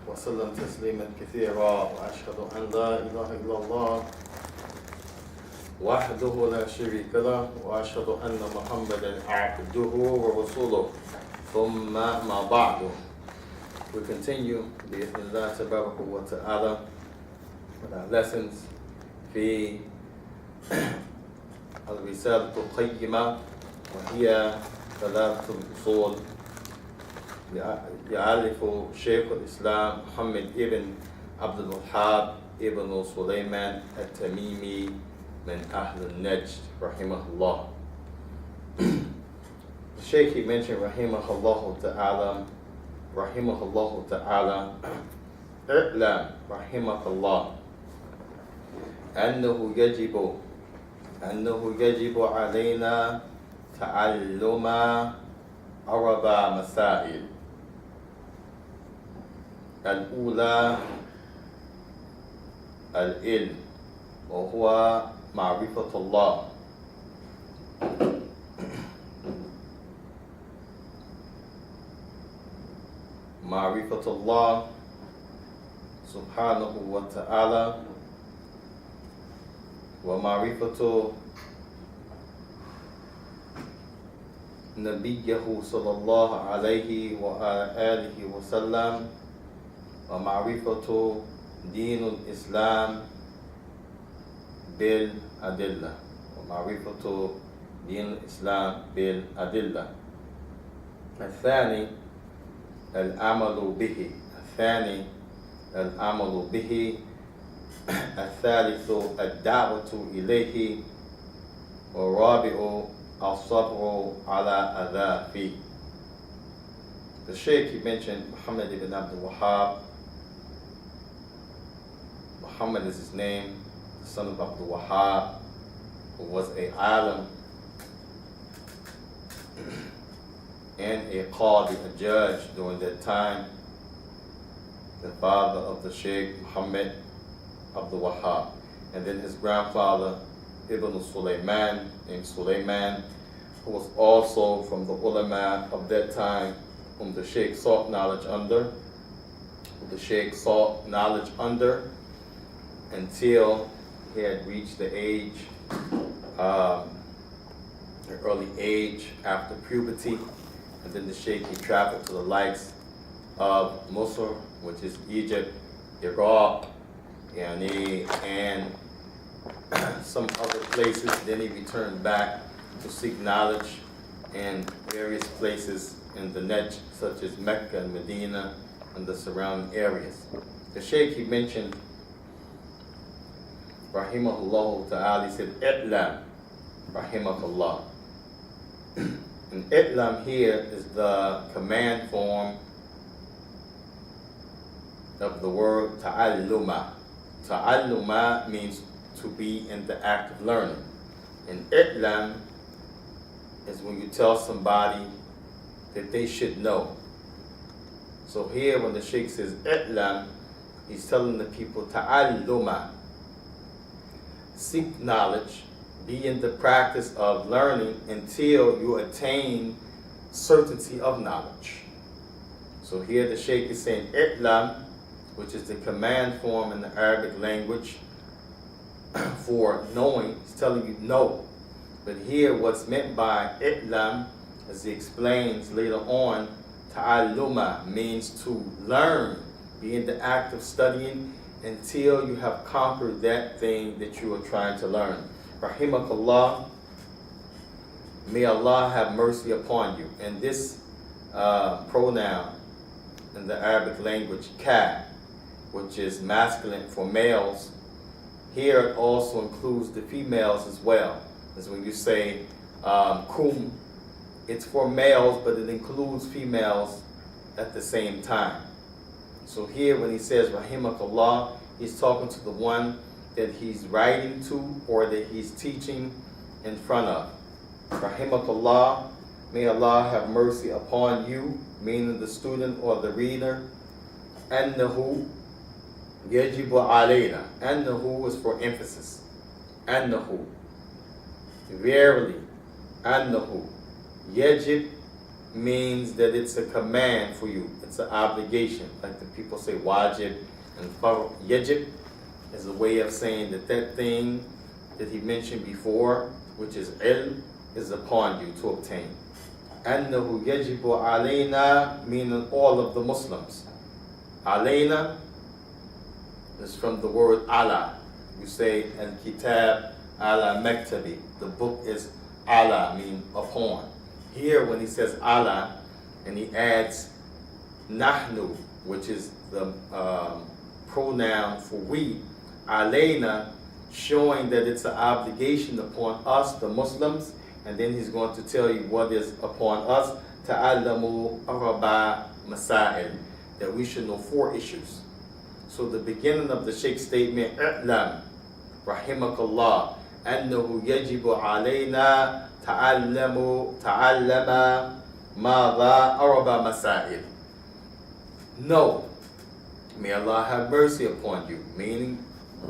وسلم تسليما كثيرا وأشهد أن لا إله إلا الله وحده لا شريك له وأشهد أن محمدا عبده ورسوله ثم ما بعد. We continue بإذن الله تبارك وتعالى with our lessons في الرسالة القيمة وهي ثلاث الأصول يعرف شيخ الإسلام محمد ابن عبد الوهاب ابن سليمان التميمي من أهل النجد رحمه الله. The Sheikh he mentioned rahimahullah ta'ala اعلم رحمك الله أنه يجب علينا تعلم أربع مسائل. الأولى العلم وهو معرفة الله. معرفة الله سبحانه وتعالى ومعرفة نبيه صلى الله عليه وآله وسلم ومعرفة دين الإسلام بالأدلة. ومعرفة دين الإسلام بالأدلة. الثاني العمل به. الثالث الدعوة إليه. والرابع الصبر على أذى فيه. The Sheikh he mentioned Muhammad ibn Abdul Wahhab. Muhammad is his name, the son of Abdul Wahhab, who was a alim and a qadi, a judge during that time. The father of the Sheikh Muhammad Abdul Wahhab, and then his grandfather Ibn Sulaiman, named Sulaiman, who was also from the ulama of that time, whom the Sheikh sought knowledge under. Until he had reached the age, an early age after puberty, and then the Sheikh he traveled to the likes of Misr, which is Egypt, Iraq, and some other places. Then he returned back to seek knowledge in various places in the Najd, such as Mecca and Medina and the surrounding areas. The Sheikh he mentioned, rahimahullah ta'ala, he said, I'lam, rahimakallah. And I'lam here is the command form of the word ta'alluma. Ta'alluma means to be in the act of learning. And I'lam is when you tell somebody that they should know. So here when the Sheikh says I'lam, he's telling the people ta'alluma. Seek knowledge, be in the practice of learning until you attain certainty of knowledge. So here the Sheikh is saying I'lam, which is the command form in the Arabic language for knowing. He's telling you know. But here what's meant by I'lam, as he explains later on, ta'alluma means to learn, be in the act of studying until you have conquered that thing that you are trying to learn. Rahimakallah, may Allah have mercy upon you. And this pronoun in the Arabic language, ka, which is masculine for males, here it also includes the females as well. As when you say kum, it's for males, but it includes females at the same time. So here when he says rahimakallah, he's talking to the one that he's writing to or that he's teaching in front of. Rahimakallah, may Allah have mercy upon you, meaning the student or the reader. Annahu yajibu alayna. Annahu is for emphasis. Annahu, verily, annahu, yajib means that it's a command for you. It's an obligation. Like the people say wajib and yajib is a way of saying that that thing that he mentioned before, which is ilm, is upon you to obtain. أنه يجب علينا, meaning all of the Muslims. Alayna is from the word ala. You say al-kitab ala maktabi. The book is ala, meaning upon. Here when he says ala, and he adds nahnu, which is the pronoun for we, alayna, showing that it's an obligation upon us, the Muslims, and then he's going to tell you what is upon us, ta'allamu arba masail, that we should know 4 issues. So the beginning of the Sheikh's statement, i'lam, rahimakallah, annahu yajibu alayna ta'allama madha arba masail. No, may Allah have mercy upon you, meaning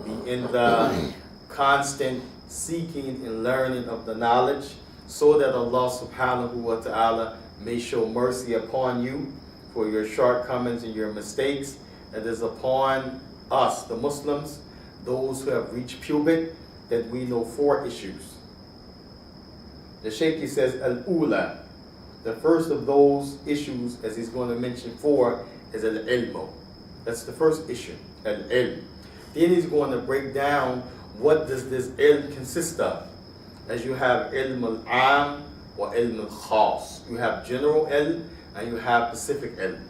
be in the constant seeking and learning of the knowledge, so that Allah subhanahu wa ta'ala may show mercy upon you for your shortcomings and your mistakes. It is upon us, the Muslims, those who have reached puberty, that we know 4 issues. The Shaykh says, al-ula, the first of those issues, as he's going to mention 4, is al-ilmu. That's the first issue, al-ilm. Then he's going to break down what does this ilm consist of. As you have ilm al-am or ilm al-khas. You have general ilm and you have specific ilm.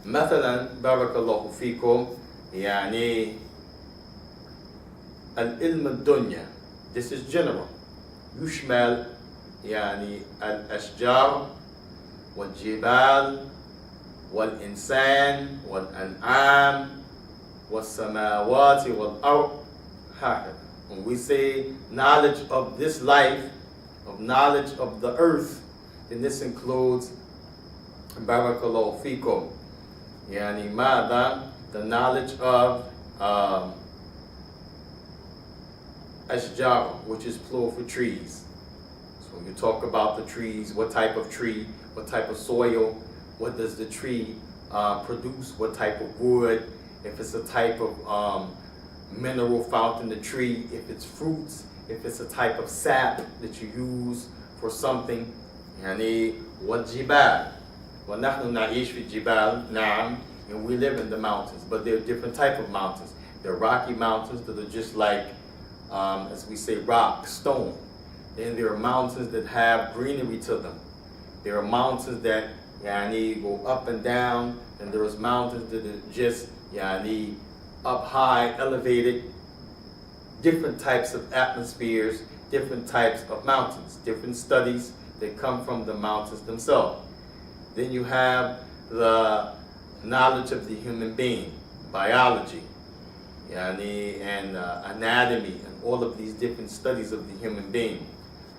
مثلا بارك الله فيكم يعني العلم الدنيا. This is general. يشمل يعني الأشجار والجبال والإنسان والأنعام والسماوات والأرض. When we say knowledge of this life, of knowledge of the earth, then this includes barakallahu fikum, yani mada, the knowledge of ashjar, which is plural for trees. So when you talk about the trees, what type of tree, what type of soil, what does the tree produce, what type of wood, if it's a type of mineral found in the tree, if it's fruits, if it's a type of sap that you use for something. يعني والجبال ونحن نعيش في الجبال نعم, and we live in the mountains, but there are different type of mountains. There are rocky mountains that are just like, as we say, rock, stone. Then there are mountains that have greenery to them. There are mountains that يعني go up and down, and there's mountains that are just يعني up high, elevated, different types of atmospheres, different types of mountains, different studies that come from the mountains themselves. Then you have the knowledge of the human being, biology, and anatomy, and all of these different studies of the human being.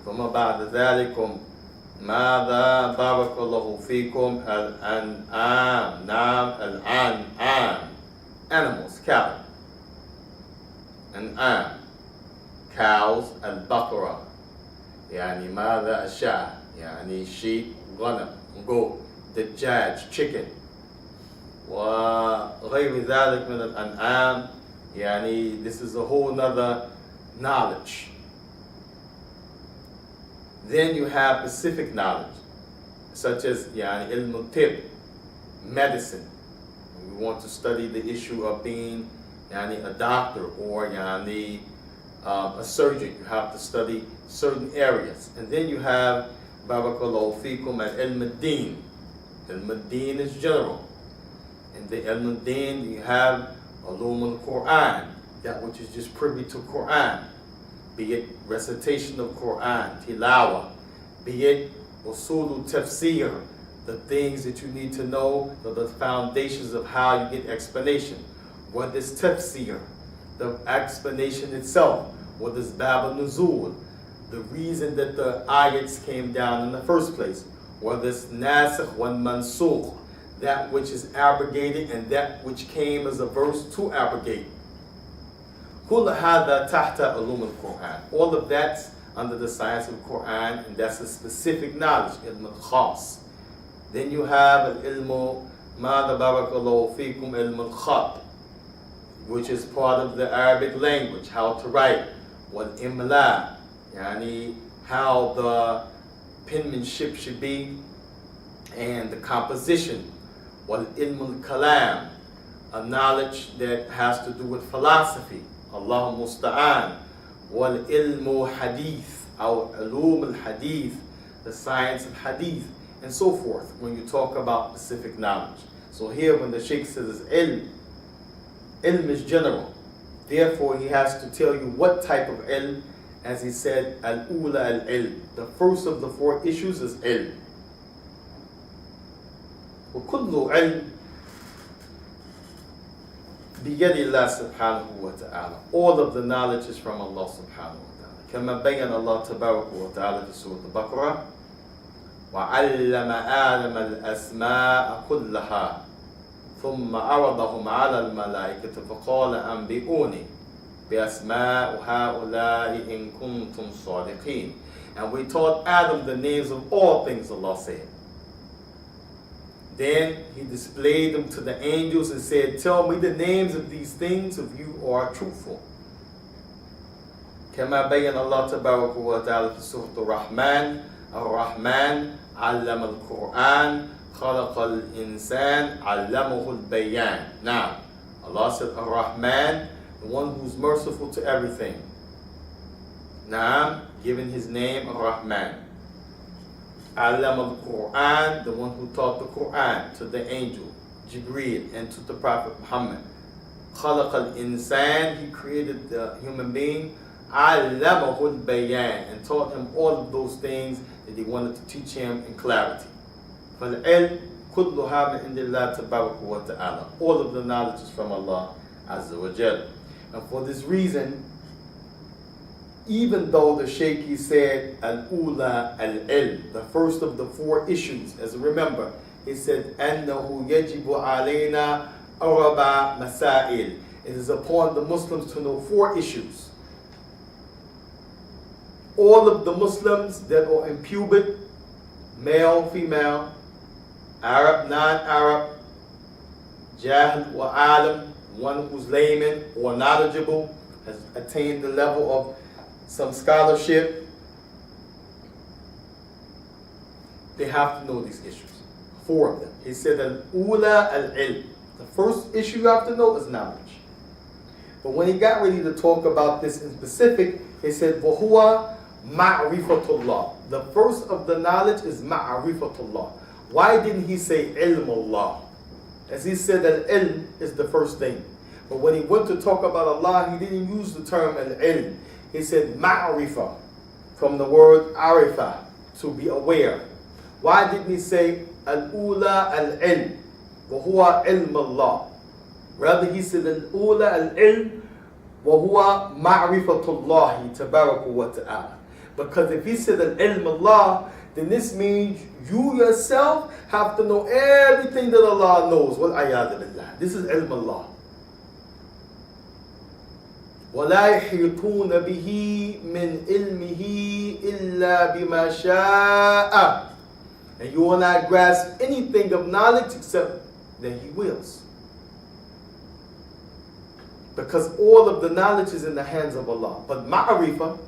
فما بعد ذلكم ماذا بارك الله فيكم الأنعام. نعم الأنعام, animals, cattle. An'am, cows. Al-baqara, يعني ماذا الشاة, يعني sheep, غنم, goat. Dajjaj, chicken. وغير ذلك من الأنعام, يعني this is a whole nother knowledge. Then you have specific knowledge, such as يعني ilm al-tib, medicine. We want to study the issue of being yani, a doctor or yani, a surgeon. You have to study certain areas. And then you have barakallahu fikum al ilm al-din. Ilm al-din is general. In the ilm al-din you have ulum al-Quran, that which is just privy to Quran, be it recitation of Quran, tilawa, be it Usooluth Tafsir, the things that you need to know, the foundations of how you get explanation. What is tafsir? The explanation itself. What is bab al-nuzul? The reason that the ayats came down in the first place. What is nasikh wa mansukh? That which is abrogated and that which came as a verse to abrogate. كل هذا تحت علوم القرآن. All of that's under the science of the Quran, and that's a specific knowledge, ilm al-khas. Then you have al-ilmu ma barakallahu fikum ilm al-khat, which is part of the Arabic language, how to write, wal-imla, yani how the penmanship should be, and the composition, wal-ilm al-kalam, a knowledge that has to do with philosophy, Allahu musta'an, wal-ilmu hadith, or ulum al-hadith, the science of hadith, and so forth, when you talk about specific knowledge. So here when the Sheikh says ilm is general. Therefore he has to tell you what type of ilm, as he said, al-ula al-ilm. The first of the four issues is ilm. وَكُلُّ عِلْمٍ بِيَدِ اللَّهِ سُبْحَانَهُ وَتَعَالَى. All of the knowledge is from Allah subhanahu wa ta'ala. كما بين الله تبارك وتعالى في سورة البقرة وعلم آدم الأسماء كلها ثم عرضهم على الملائكة فقال أنبئوني بأسماء هؤلاء إن كنتم صادقين. And we taught Adam the names of all things, Allah said. Then he displayed them to the angels and said, tell me the names of these things if you are truthful. كما بين الله تبارك وتعالى في سورة الرحمن الرحمن علم القرآن خلق الإنسان علمه البيان. Now, Allah said Ar-Rahman, the one who's merciful to everything. Now, given his name Ar-Rahman. Alam al-Quran, the one who taught the Quran to the angel Jibreel and to the Prophet Muhammad. Khalaq al-Insan, he created the human being. Allamahu al-Bayan, and taught him all of those things that he wanted to teach him in clarity. فَالْعِلْمُ كُلُّهَا مِنْ عِنْدِ اللَّهِ تَبَارَكَ وَتَعَالَى. All of the knowledge is from Allah Azza wa Jal. And for this reason, even though the Shaykh said al-ula al-ilm, the first of the four issues, as remember, he said أَنَّهُ يَجِبُ عَلَيْنَا أَرْبَعَ مَسَائِل. It is upon the Muslims to know four issues. All of the Muslims that are in puberty, male, female, Arab, non-Arab, Jahil or Alim, one who's layman or knowledgeable, has attained the level of some scholarship, they have to know these issues. Four of them. He said al-ula al-ilm. The first issue you have to know is knowledge. But when he got ready to talk about this in specific, he said وَهُوَ ma'rifatullah. The first of the knowledge is ma'rifatullah. Why didn't he say ilm Allah? As he said that ilm is the first thing. But when he went to talk about Allah, he didn't use the term al-ilm. He said ma'rifa, from the word arifa, to be aware. Why didn't he say al-ula al-ilm? وَهُوَ ilm Allah. Rather he said al-ula al-ilm وَهُوَ ma'rifatullahi tabaraka wa ta'ala. Because if he said al-ilm Allah, then this means you yourself have to know everything that Allah knows. وَالْعَيَاذُ بِاللَّهِ. This is ilm Allah. وَلَا يَحِيطُونَ بِهِ مِنْ إِلْمِهِ إِلَّا بِمَا شَاءَ. And you will not grasp anything of knowledge except that he wills. Because all of the knowledge is in the hands of Allah. But ma'arifa,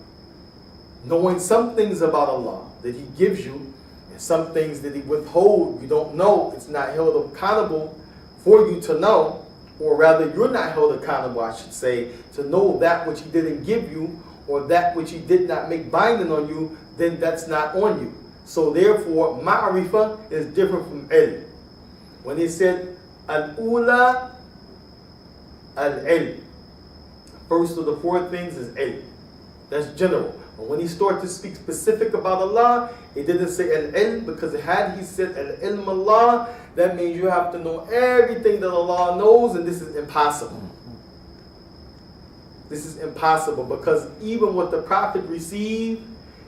knowing some things about Allah that he gives you, and some things that he withholds, you don't know, it's not held accountable for you to know, or rather you're not held accountable, I should say, to know that which he didn't give you, or that which he did not make binding on you, then that's not on you. So therefore, ma'arifa is different from ilm. When he said al-ula al-ilm, first of the four things is ilm. That's general. But when he started to speak specific about Allah, he didn't say al-ilm, because had he said al-ilm Allah, that means you have to know everything that Allah knows, and this is impossible. This is impossible, because even what the Prophet received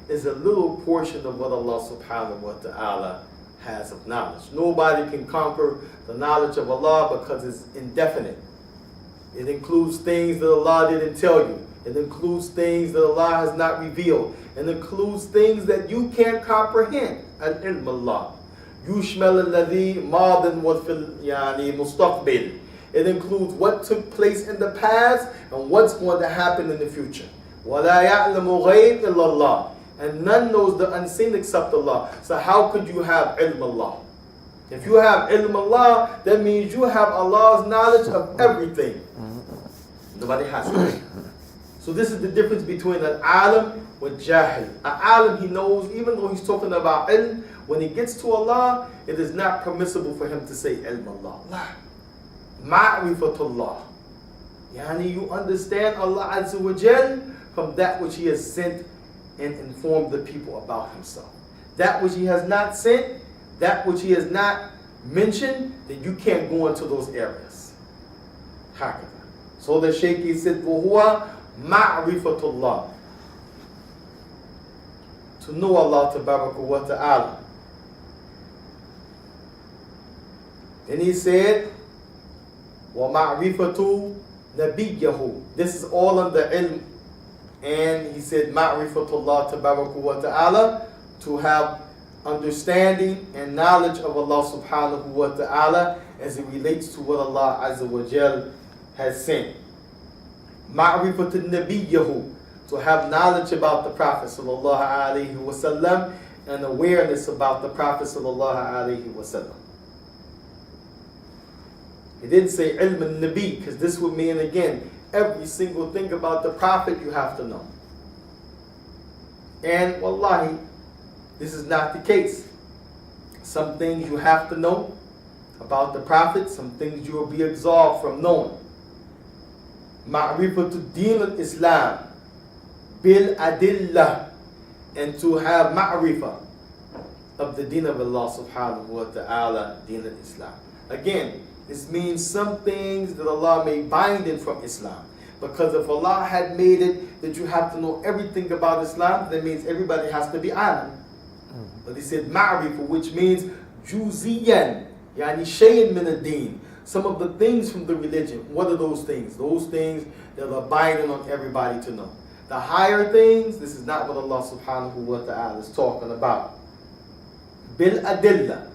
is a little portion of what Allah subhanahu wa ta'ala has of knowledge. Nobody can conquer the knowledge of Allah because it's indefinite. It includes things that Allah didn't tell you. It includes things that Allah has not revealed. It includes things that you can't comprehend. Al-ilm Allah. Yushmal alladhi madin wa fil yani mustaqbil. It includes what took place in the past and what's going to happen in the future. وَلَا يَعْلَمُ غَيْبَ إِلَّا اللَّهِ. And none knows the unseen except Allah. So how could you have ilm Allah? If you have ilm Allah, that means you have Allah's knowledge of everything. Nobody has it. So this is the difference between an alim with jahil. An alim, he knows, even though he's talking about ilm, when he gets to Allah, it is not permissible for him to say ilm Allah. Ma'rifatullah. Yani you understand Allah Azza wa Jal from that which He has sent and informed the people about Himself. That which He has not sent, that which He has not mentioned, then you can't go into those areas. Hakada. So the Shaykh, he said, وَهُوَ مَعْرِفَةُ to know Allah Tabaraka wa Ta'ala. Then he said, وَمَعْرِفَةُ نَبِيَّهُ. This is all under ilm. And he said, مَعْرِفَةُ Tabaraka wa Ta'ala, to have understanding and knowledge of Allah Subhanahu wa Ta'ala as it relates to what Allah Azza wa Jal has sent. Ma'rifatu nabiyyahu, to have knowledge about the Prophet sallallahu alaihi wasallam and awareness about the Prophet sallallahu alaihi wasallam. He didn't say ilm al-nabi, because this would mean, again, every single thing about the Prophet you have to know. And wallahi, this is not the case. Some things you have to know about the Prophet, some things you will be absolved from knowing. Ma'rifatu din al-Islam bil adillah, and to have ma'rifah of the deen of Allah subhanahu wa ta'ala, deen al-Islam. Again, this means some things that Allah may bind in from Islam. Because if Allah had made it that you have to know everything about Islam, that means everybody has to be alim. But he said ma'rifah, which means juziyan, yani shay'in min ad-din. Some of the things from the religion. What are those things? Those things that are binding on everybody to know. The higher things, this is not what Allah subhanahu wa ta'ala is talking about. Bil adillah.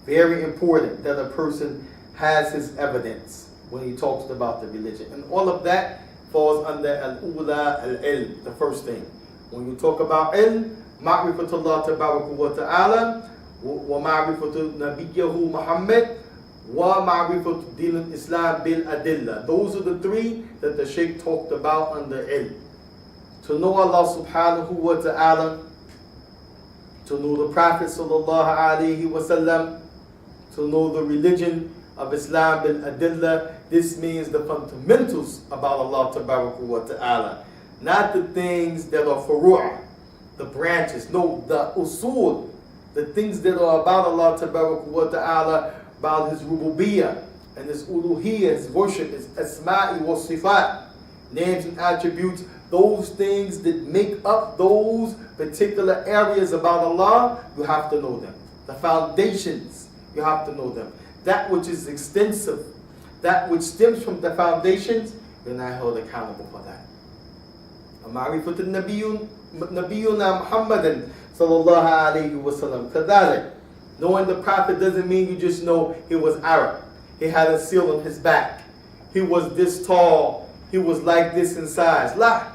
Very important that a person has his evidence when he talks about the religion. And all of that falls under al-ula al-ilm, the first thing. When you talk about ilm, ma'rifatullah tabaraka wa ta'ala, wa ma'rifatu nabiyyahu Muhammad, wa ma'rifatu din al-Islam bil adillah. Those are the three that the Shaykh talked about under ilm. To know Allah subhanahu wa ta'ala, to know the Prophet sallallahu alaihi wasallam, to know the religion of Islam bil adillah. This means the fundamentals about Allah tabaraka wa ta'ala, not the things that are furu'ah, the branches. No, the usul, the things that are about Allah tabaraka wa ta'ala, about His rububiyyah and His uluhiyyah, His worship, His asma'i wa sifat, names and attributes. Those things that make up those particular areas about Allah, you have to know them. The foundations, you have to know them. That which is extensive, that which stems from the foundations, you're not held accountable for that. Ma'rifatu Nabiyuna Muhammadan sallallahu alayhi wa sallam. Kadalik. Knowing the Prophet doesn't mean you just know he was Arab. He had a seal on his back. He was this tall. He was like this in size. La.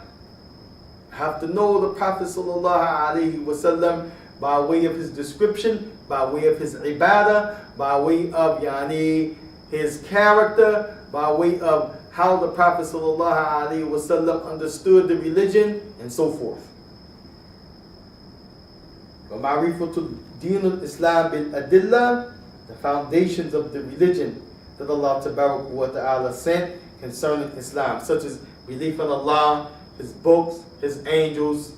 Have to know the Prophet sallallahu alaihi wasallam by way of his description, by way of his ibadah, by way of his character, by way of how the Prophet sallallahu alaihi wasallam understood the religion, and so forth. Ma'rifatul din al-Islam bil adillah, the foundations of the religion that Allah tabaraka wa ta'ala sent concerning Islam, such as belief in Allah, His books, His angels,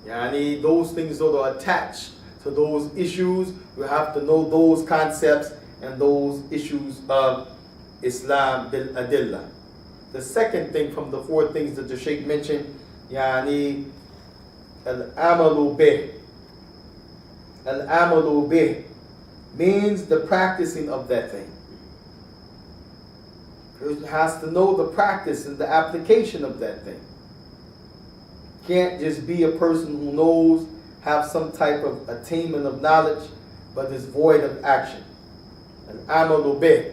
those things that are attached to those issues. You have to know those concepts and those issues of Islam bil adillah. The second thing from the four things that the Shaykh mentioned, al-amalu bih. Al-amalu bih means the practicing of that thing. It has to know the practice and the application of that thing. can't just be a person who knows, have some type of attainment of knowledge, but is void of action. Al-amalu bih.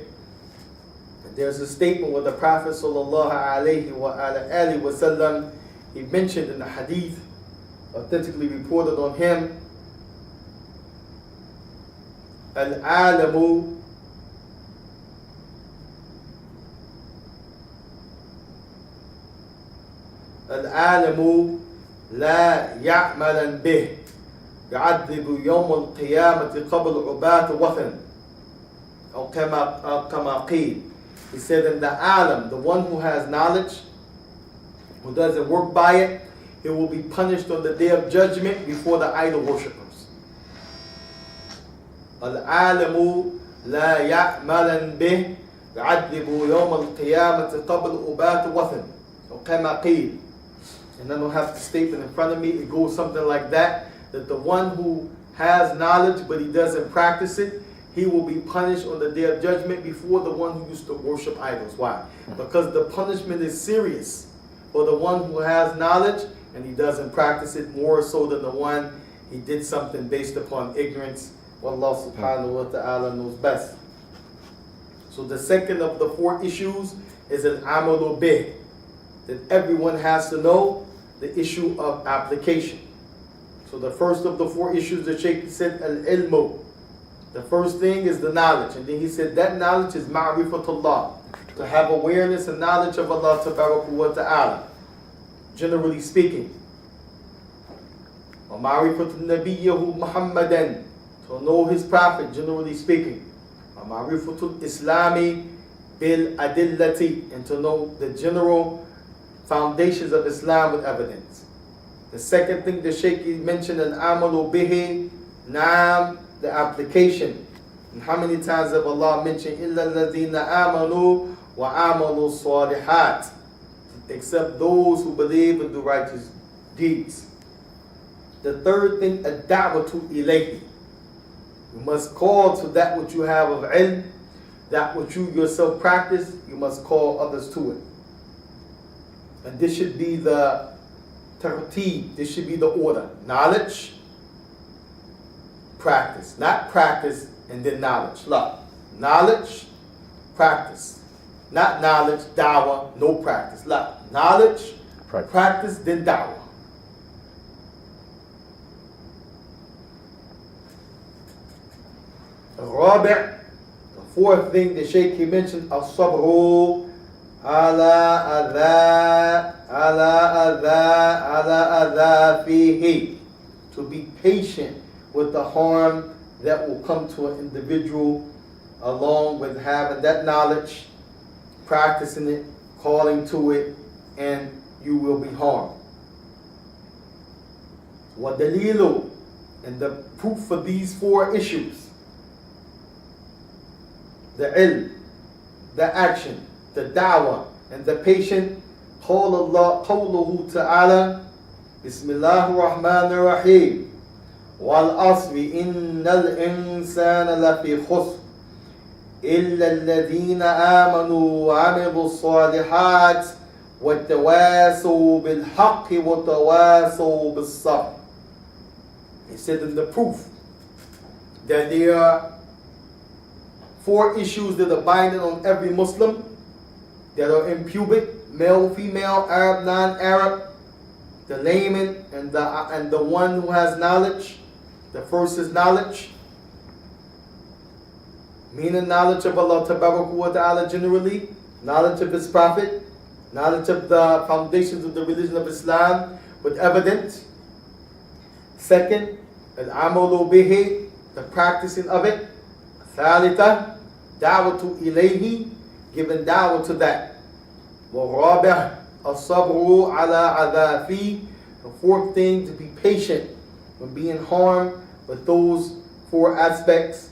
There's a statement where the Prophet ﷺ, he mentioned in the hadith, authentically reported on him, Al-alamu Al-alamu la ya'malan bih يعذب يوم القيامة قبل عباة وثن أو كما قيل. He said, in the alam, the one who has knowledge, who doesn't work by it, he will be punished on the day of judgment before the idol worshippers. Al-alamu la ya'malan bih يعذب يوم القيامة قبل عباة وثن أو كما قيل. And I don't have the statement in front of me. It goes something like that the one who has knowledge but he doesn't practice it, he will be punished on the day of judgment before the one who used to worship idols. Why? Because the punishment is serious for the one who has knowledge and he doesn't practice it, more so than the one he did something based upon ignorance. Allah subhanahu wa ta'ala knows best. So the second of the 4 issues is al-amalu bih, that everyone has to know the issue of application. So the first of the 4 issues, the Shaykh said al-ilmu. The first thing is the knowledge. And then he said that knowledge is ma'rifatullah, to have awareness and knowledge of Allah wa ta'ala, generally speaking. Wa ma'rifatul nabiyyahu Muhammadan, to know his prophet, generally speaking. Wa ma'rifatul islami bil adillati, and to know the general foundations of Islam with evidence. The second thing the Shaykh mentioned, an amalu bihi, naam, the application. And how many times have Allah mentioned illa alladhina amanu wa amalu salihat, except those who believe and do righteous deeds. The third thing, ad-da'watu ilayhi. You must call to that which you have of ilm, that which you yourself practice, you must call others to it. And this should be the tartib, this should be the order. Knowledge, practice. Not practice and then knowledge. Look, knowledge, practice. Not knowledge, dawah, no practice. Look, knowledge, practice, then dawah. الرابع, the 4th thing the Shaykh he mentioned, الصبر على أذى فيه, to be patient with the harm that will come to an individual along with having that knowledge, practicing it, calling to it, and you will be harmed. وَدَلِيلُ, and the proof for these 4 issues, the ilm, the action, the da'wah, and the patient, قوله تعالى بسم الله الرحمن الرحيم والعصر إن الإنسان لفي خسر إلا الذين آمنوا وعملوا الصالحات وتواصوا بالحق وتواصوا بالصبر. He said in the proof that there are 4 issues that are binding on every Muslim, that are impubic, male, female, Arab, non-Arab, the layman, and the one who has knowledge. The first is knowledge, meaning knowledge of Allah wa ta'ala generally, knowledge of His Prophet, knowledge of the foundations of the religion of Islam with evidence. Second, al-amalu bihi, the practicing of it. Thalitha, da'watu ilayhi, giving da'wah to that. Wa-rabi' as-sabru ala adhafi, the 4th thing, to be patient when being harmed with those 4 aspects.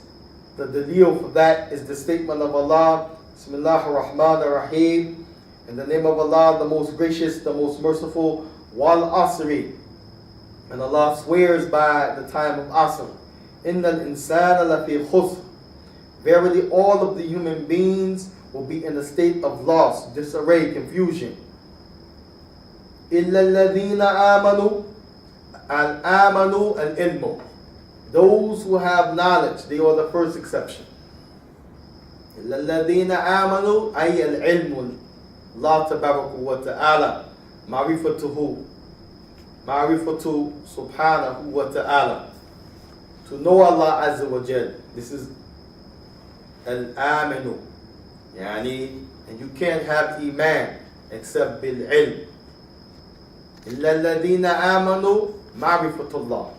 The dalil for that is the statement of Allah, Bismillah ar-Rahman ar-Rahim, in the name of Allah, the most gracious, the most merciful, wal asri, and Allah swears by the time of Asr, Innal insana lafi khusr, verily all of the human beings will be in a state of loss, disarray, confusion. إِلَّا الَّذِينَ آمَنُوا al-amanu al-ilmu. Those who have knowledge, they are the first exception. إِلَّا الَّذِينَ آمَنُوا أي العلم الله تبارك وتعالى معرفته معرفة سبحانه وتعالى, to know Allah Azza wa Jal. This is al-aminu, yani, and you can't have iman except bil ilm. إِلَّا الَّذِينَ آمَنُوا مَعْرِفَةُ اللَّهِ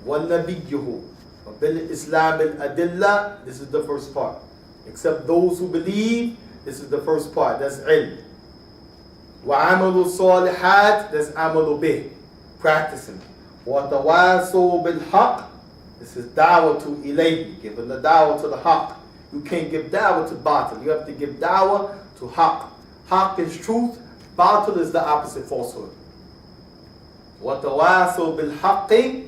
وَنَبِيُّهُ وَبِالْإِسْلَامِ الْأَدِلَّةِ. This is the first part. Except those who believe, this is the first part. That's ilm. وَعَمَلُوا الصَّالِحَاتِ. That's amalu bih, practicing. وَتَوَاسَوْا بِالْحَقِّ. This is da'wah to ilayhi, giving the da'wah to the haqq. You can't give da'wah to batil. You have to give da'wah to haqq. Haqq is truth. Batil is the opposite, falsehood. وَتَوَاسَوْا بِالْحَقِّ.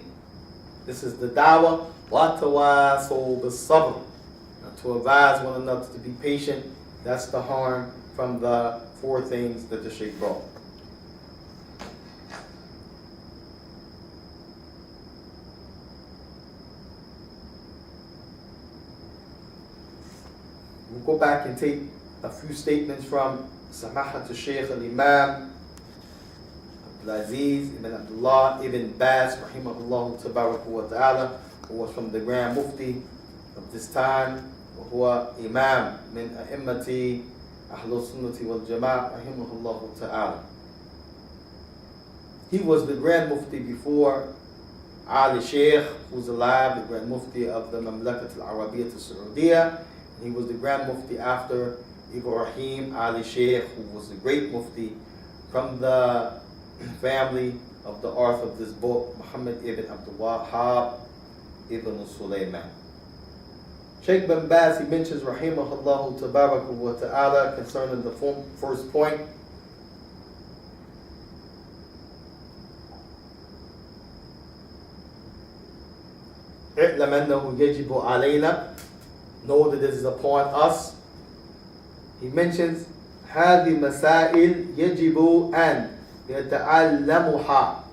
This is the da'wah. وَتَوَاسَوْا بِالصَّبْرِ. To advise one another to be patient. That's the harm from the four things that the Shaykh brought. We'll go back and take a few statements from Samahat al-Shaykh al-Imam Abdulaziz ibn Abdullah ibn Baz rahimahullah tabarak wa ta'ala, who was from the Grand Mufti of this time, وهو إمام من أئمة أهل السنة والجماعة رحمه الله تعالى. He was the Grand Mufti before Ali Sheikh, who's alive, the Grand Mufti of the Mamlakat al-Arabiyyah al-Saudiya. He was the Grand Mufti after Ibrahim Ali Sheikh, who was the great Mufti from the family of the author of this book, Muhammad ibn Abdul Wahhab ibn Sulaiman. Sheikh bin Baz, he mentions rahimahullah tabarak wa ta'ala concerning the first point. اعلم أنه يجب علينا, know that this is upon us. He mentions هذه مسائل يجب أن يتعلمها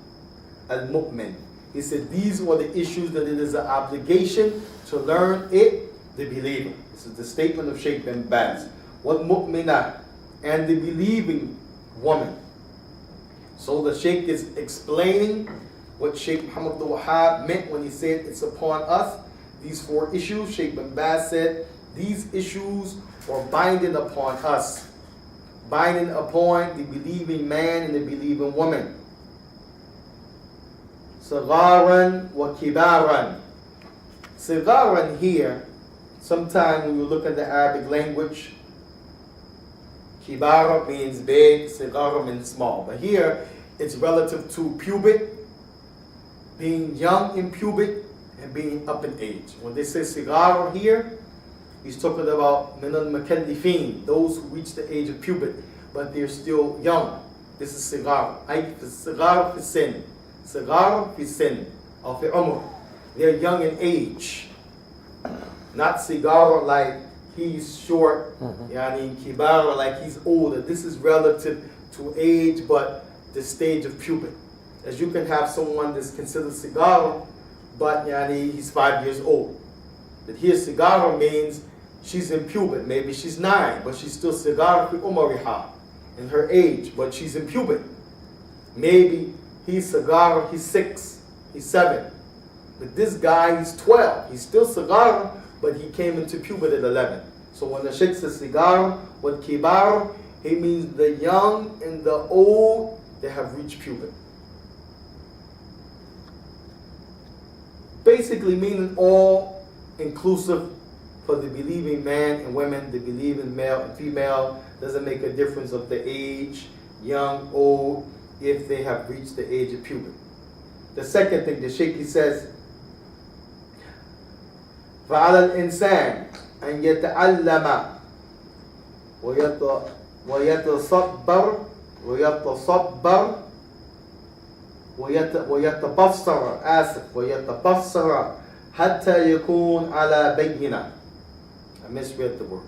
المؤمن. He said these are the issues that it is an obligation to learn it, the believer. This is the statement of Sheikh bin Baz. What mu'minah, and the believing woman. So the Sheikh is explaining what Sheikh Muhammad Abdul Wahhab meant when he said it's upon us. These four issues, Sheikh bin Baz said, these issues are binding upon us, binding upon the believing man and the believing woman. Sigaran wa kibaran. Sigaran here, sometimes when you look at the Arabic language, kibara means big, sigara means small. But here, it's relative to pubic, being young in pubic, and being up in age. When they say sigara here, he's talking about min al-makallifin, those who reach the age of pubic, but they're still young. This is sigara. Sigara fi sin. Sigara fi sin. Or fi umr. They're young in age. Not sigara like he's short, yani kibara like he's older. This is relative to age, but the stage of puberty. As you can have someone that's considered sigara, but yani he's 5 years old. But here sigara means she's in puberty. Maybe she's 9, but she's still sigara fi umariha, in her age, but she's in puberty. Maybe he's sigara, he's 6, he's 7. But this guy, he's 12. He's still sigara, but he came into puberty at 11. So when the Sheikh says sigara, what kibar, he means the young and the old that have reached puberty. Basically meaning all inclusive for the believing man and women, the believing male and female. Doesn't make a difference of the age, young, old, if they have reached the age of puberty. The second thing, the Sheikh, he says, فعلى الإنسان أن يتعلم ويتصبر ويتبصر حتى يكون على بينة. I misread the word.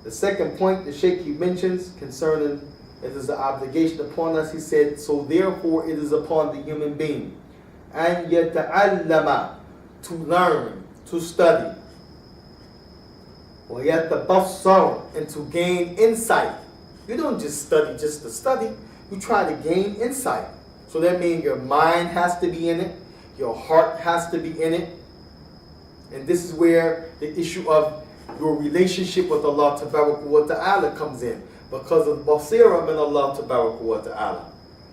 The second point the Sheikh he mentions concerning It is an obligation upon us, he said, so therefore it is upon the human being. And يَتَعَلَّمَ, to learn, to study. وَيَتَبَصَّرْ, and to gain insight. You don't just study just to study. You try to gain insight. So that means your mind has to be in it. Your heart has to be in it. And this is where the issue of your relationship with Allah Tabaraka wa Ta'ala comes in. Because of Basira min Allah Tabaraka wa Ta'ala.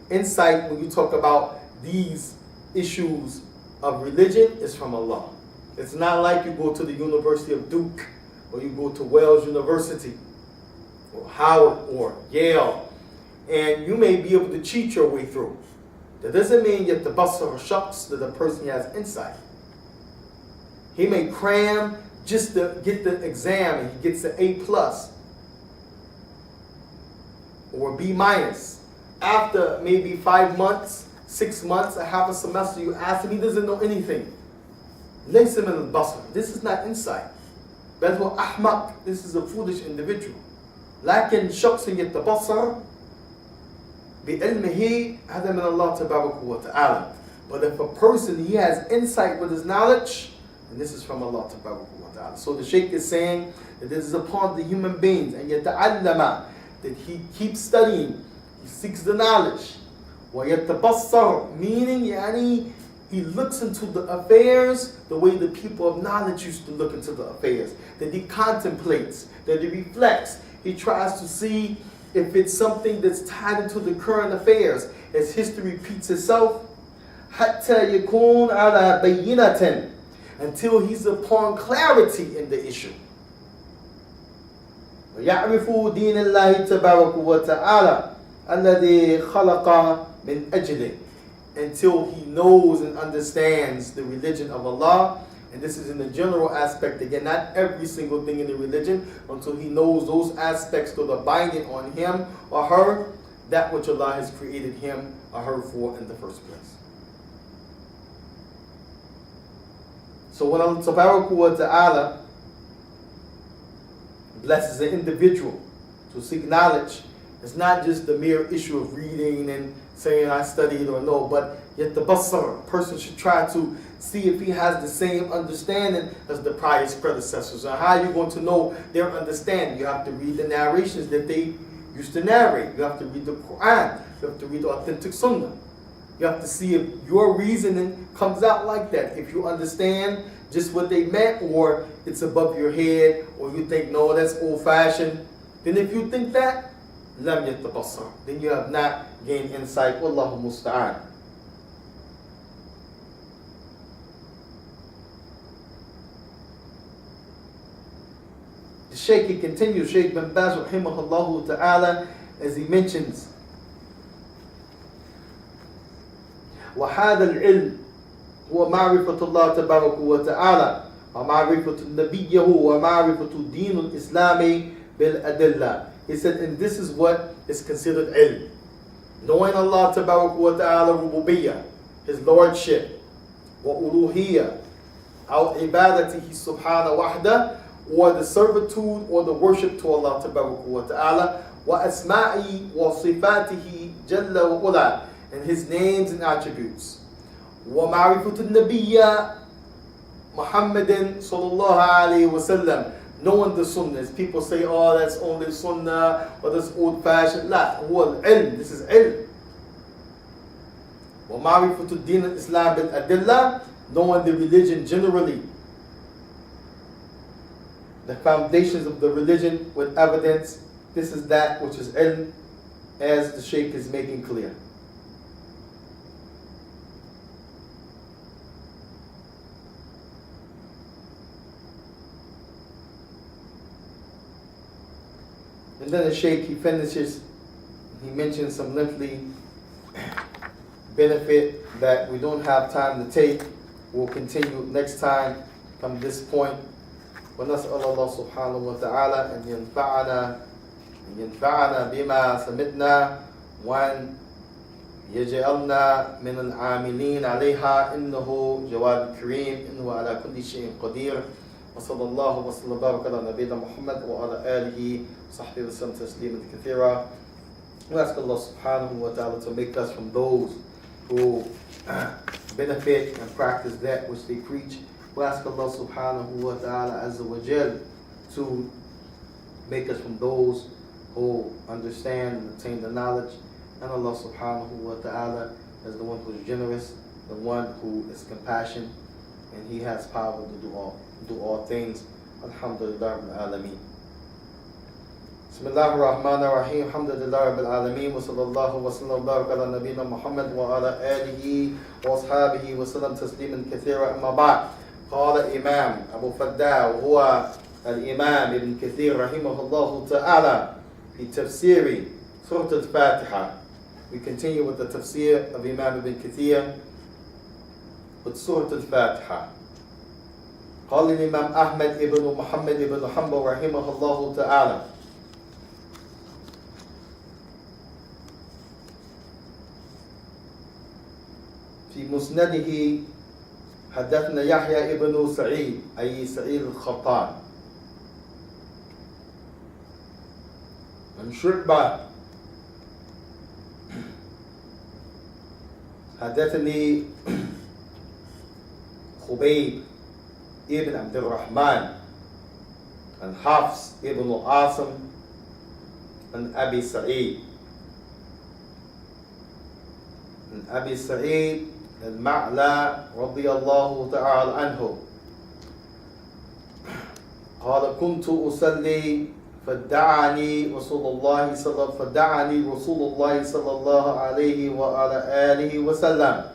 Insight, when you talk about these issues of religion, is from Allah. It's not like you go to the University of Duke, or you go to Wells University, or Howard, or Yale, and you may be able to cheat your way through. That doesn't mean that the basar or shaks that the person has insight. He may cram just to get the exam and he gets an A plus or B minus. After maybe 5 months, 6 months, a half a semester, you ask him, he doesn't know anything. Laysa min al-basar. This is not insight. But huwa ahmaq. This is a foolish individual. لكن شخص يتبصر بعلمه هذا من الله تبارك وتعالى. But if a person, he has insight with his knowledge, and this is from Allah Tabaraka wa Ta'ala. So the Shaykh is saying that this is upon the human beings, and يتعلم, that he keeps studying, he seeks the knowledge. ويتبصر, meaning يعني, he looks into the affairs the way the people of knowledge used to look into the affairs. That he contemplates, that he reflects. He tries to see if it's something that's tied into the current affairs. As history repeats itself, حتى يكون على بينة, until he's upon clarity in the issue. ويعرف دين الله تبارك وتعالى الذي خلق من أجله, until he knows and understands the religion of Allah. And this is in the general aspect, again, not every single thing in the religion, until he knows those aspects that are binding on him or her, that which Allah has created him or her for in the first place. So when Allah Tabaraka wa Ta'ala blesses an individual to seek knowledge, it's not just the mere issue of reading and saying I studied or no, but yet the basar, a person should try to see if he has the same understanding as the prior predecessors. And how are you going to know their understanding? You have to read the narrations that they used to narrate. You have to read the Quran. You have to read the authentic Sunnah. You have to see if your reasoning comes out like that. If you understand just what they meant, or it's above your head, or you think, no, that's old-fashioned. Then if you think that, lam yatabassar, then you have not gained insight. Wallahu musta'an. The Shaykh, he continues, Shaykh bin Baz rahimahullah ta'ala, as he mentions, وهذا العلم هو معرفة الله تبارك وتعالى ومعرفة نبيه ومعرفة دين الإسلام بالأدلة. He said, and this is what is considered ilm. Knowing Allah Tabaraka wa Ta'ala rububiyyah, His Lordship, wa uluhiyyah, our ibadatihi subhanahu wahda, or the servitude or the worship to Allah Tabaraka wa Ta'ala, wa asma'i wa sifatihi jalla wa ula, and His names and attributes. Wa ma'rifatu nabiyya Muhammadin sallallahu alayhi wa sallam, knowing the sunnahs. People say, oh, that's only sunnah, or that's old-fashioned. La, huwa al-ilm. This is ilm. Wa ma'rifatu din al-Islam bil-adillah, knowing the religion generally. The foundations of the religion with evidence. This is that which is ilm, as the Shaykh is making clear. And then the Shaykh, he finishes, he mentions some lengthy benefit that we don't have time to take. We'll continue next time from this point. ونسأل الله سبحانه وتعالى أن ينفعنا بما سمعنا وأن يجعلنا من العاملين عليها إنه جواد كريم إنه على كل شيء قدير. وصلى الله وسلم وبارك على نبينا محمد وعلى آله وصحبه وسلم تسليما كثيرا. We ask Allah subhanahu wa ta'ala to make us from those who benefit and practice that which they preach. We ask Allah subhanahu wa ta'ala azza wa jal to make us from those who understand and attain the knowledge. And Allah subhanahu wa ta'ala is the one who is generous, the one who is compassionate, and He has power to do all things. Alhamdulillah rabbil alameen. Bismillahir Rahmanir Rahim. Alhamdulillah rabbil alameen. Wa sallallahu wa sallam wa baraka ala nabiyyina Muhammad wa ala alihi wa ashabihi wa sallam tasliman kathira. Amma ba'd. Qala Imam Abu Fadda huwa al-Imam Ibn Kathir rahimahullah ta'ala fi tafsiri Surah Al-Fatiha. We continue with the tafsir of Imam Ibn Kathir with Surah Al-Fatiha. قال الإمام أحمد ابن محمد ابن حنبل رحمه الله تعالى في مسنده حدثنا يحيى ابن سعيد أي سعيد الخطان من شعبة حدثني خبيب ابن عبد الرحمن عن حفص ابن عاصم عن أبي سعيد المعلى رضي الله تعالى عنه قال كنت أصلي فدعاني رسول الله صلى الله عليه وعلى آله وسلم